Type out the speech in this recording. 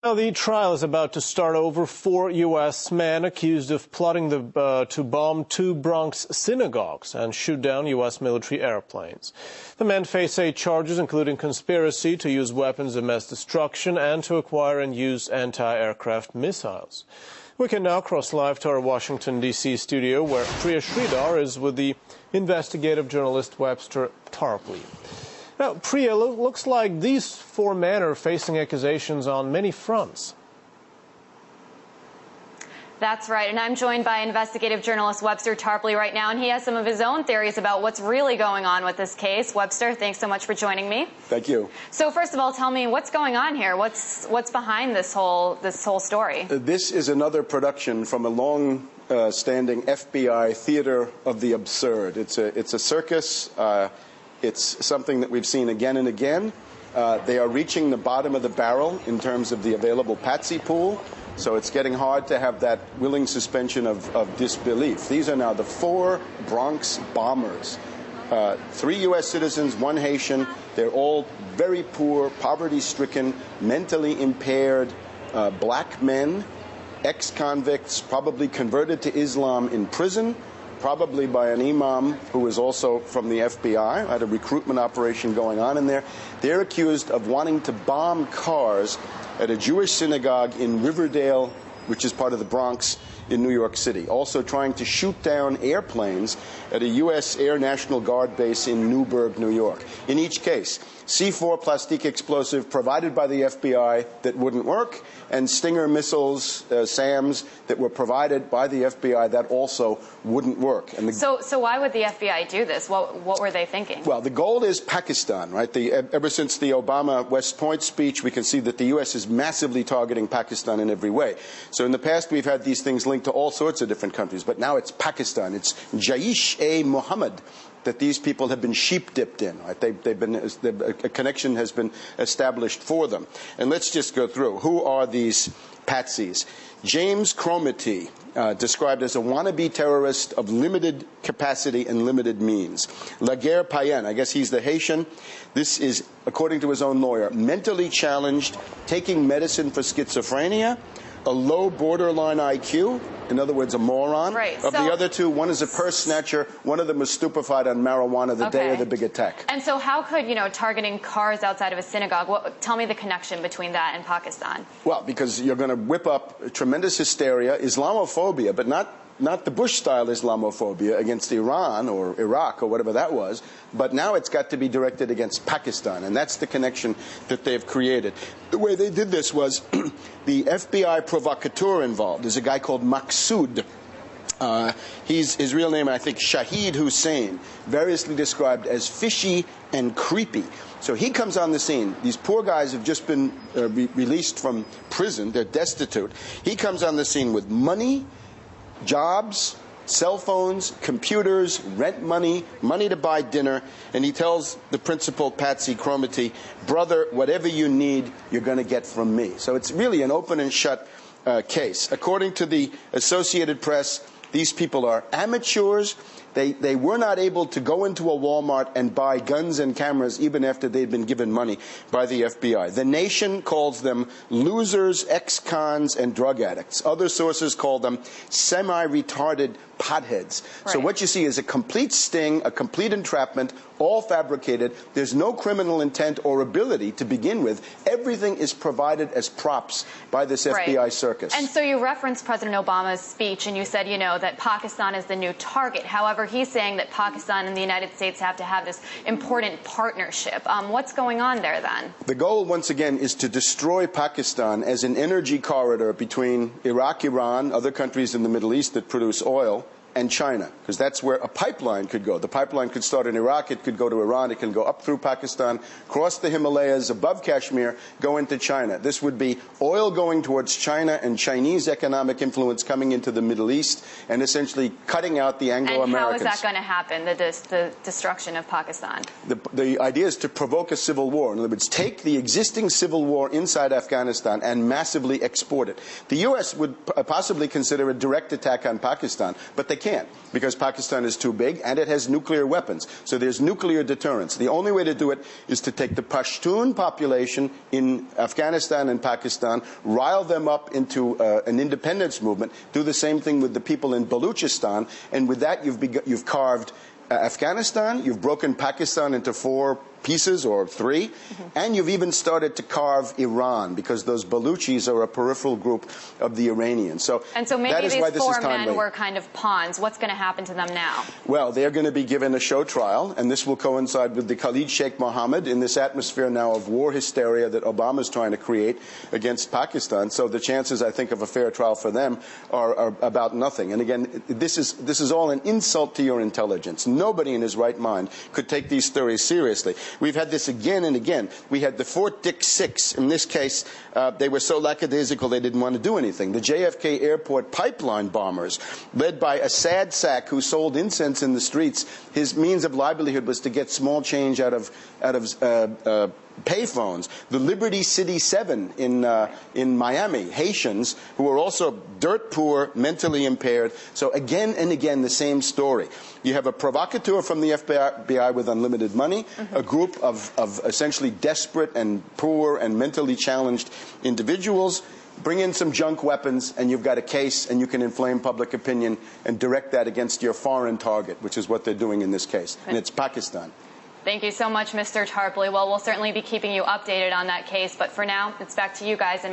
Now, the trial is about to start over 4 U.S. men accused of plotting to bomb 2 Bronx synagogues and shoot down U.S. military airplanes. The men face 8 charges, including conspiracy to use weapons of mass destruction and to acquire and use anti-aircraft missiles. We can now cross live to our Washington, D.C. studio, where Priya Sridhar is with the investigative journalist Webster Tarpley. Now, Priya, looks like these 4 men are facing accusations on many fronts. That's right, and I'm joined by investigative journalist Webster Tarpley right now, and he has some of his own theories about what's really going on with this case. Webster, thanks so much for joining me. Thank you. So first of all, tell me what's going on here. What's behind this whole story? This is another production from a long-standing FBI theater of the absurd. It's a circus. It's something that we've seen again and again. They are reaching the bottom of the barrel in terms of the available patsy pool, so it's getting hard to have that willing suspension of disbelief. These are now the 4 Bronx bombers. 3 U.S. citizens, 1 Haitian. They're all very poor, poverty-stricken, mentally impaired black men, ex-convicts, probably converted to Islam in prison, probably by an imam who is also from the FBI, had a recruitment operation going on in there. They're accused of wanting to bomb cars at a Jewish synagogue in Riverdale, which is part of the Bronx in New York City. Also trying to shoot down airplanes at a U.S. Air National Guard base in Newburgh, New York. In each case, C4 plastic explosive provided by the FBI that wouldn't work, and Stinger missiles, SAMs, that were provided by the FBI that also wouldn't work. And so why would the FBI do this? What were they thinking? Well, the goal is Pakistan, right? Ever since the Obama West Point speech, we can see that the U.S. is massively targeting Pakistan in every way. So in the past, we've had these things linked to all sorts of different countries, but now it's Pakistan. It's Jaish-e-Mohammed that these people have been sheep-dipped in. Right? A connection has been established for them. And let's just go through. Who are these patsies? James Cromity, described as a wannabe terrorist of limited capacity and limited means. Laguerre Payen, I guess he's the Haitian. This is, according to his own lawyer, mentally challenged, taking medicine for schizophrenia, a low borderline IQ, in other words, a moron. Right. Of the other 2, one is a purse snatcher, one of them was stupefied on marijuana the day of the big attack. And so how could, targeting cars outside of a synagogue, tell me the connection between that and Pakistan? Well, because you're going to whip up tremendous hysteria, Islamophobia, but not the Bush-style Islamophobia against Iran or Iraq or whatever that was, but now it's got to be directed against Pakistan, and that's the connection that they've created. The way they did this was the FBI provocateur involved is a guy called Maqsood. His real name, I think, Shahid Hussein, variously described as fishy and creepy. So he comes on the scene. These poor guys have just been released from prison. They're destitute. He comes on the scene with money, jobs, cell phones, computers, rent money, money to buy dinner, and he tells the principal, Patsy Cromity, brother, whatever you need, you're going to get from me. So it's really an open and shut case. According to the Associated Press, these people are amateurs. They were not able to go into a Walmart and buy guns and cameras even after they'd been given money by the FBI. The Nation calls them losers, ex-cons, and drug addicts. Other sources call them semi-retarded potheads. Right. So what you see is a complete sting, a complete entrapment, all fabricated. There's no criminal intent or ability to begin with. Everything is provided as props by this FBI circus. And so you referenced President Obama's speech, and you said, that Pakistan is the new target. However, he's saying that Pakistan and the United States have to have this important partnership. What's going on there, then? The goal, once again, is to destroy Pakistan as an energy corridor between Iraq, Iran, other countries in the Middle East that produce oil, and China, because that's where a pipeline could go. The pipeline could start in Iraq, it could go to Iran, it can go up through Pakistan, cross the Himalayas, above Kashmir, go into China. This would be oil going towards China and Chinese economic influence coming into the Middle East and essentially cutting out the Anglo-Americans. And how is that going to happen, the destruction of Pakistan? The idea is to provoke a civil war. In other words, take the existing civil war inside Afghanistan and massively export it. The U.S. would possibly consider a direct attack on Pakistan, but they can't, because Pakistan is too big and it has nuclear weapons. So there's nuclear deterrence. The only way to do it is to take the Pashtun population in Afghanistan and Pakistan, rile them up into an independence movement, do the same thing with the people in Baluchistan, and with that you've carved Afghanistan, you've broken Pakistan into 4 pieces or 3, and you've even started to carve Iran, because those Baluchis are a peripheral group of the Iranians. So maybe that is these why this 4 is timely. men were kind of pawns. What's going to happen to them now? Well, they're going to be given a show trial, and this will coincide with the Khalid Sheikh Mohammed in this atmosphere now of war hysteria that Obama is trying to create against Pakistan. So the chances, I think, of a fair trial for them are about nothing. And again, this is all an insult to your intelligence. Nobody in his right mind could take these theories seriously. We've had this again and again. We had the Fort Dick 6. In this case, they were so lackadaisical they didn't want to do anything. The JFK Airport pipeline bombers, led by a sad sack who sold incense in the streets. His means of livelihood was to get small change out of payphones. The Liberty City 7 in Miami, Haitians who are also dirt poor, mentally impaired. So again and again, the same story. You have a provocateur from the FBI with unlimited money, a group of essentially desperate and poor and mentally challenged individuals. Bring in some junk weapons, and you've got a case, and you can inflame public opinion and direct that against your foreign target, which is what they're doing in this case, and it's Pakistan. Thank you so much, Mr. Tarpley. Well, we'll certainly be keeping you updated on that case, but for now, it's back to you guys in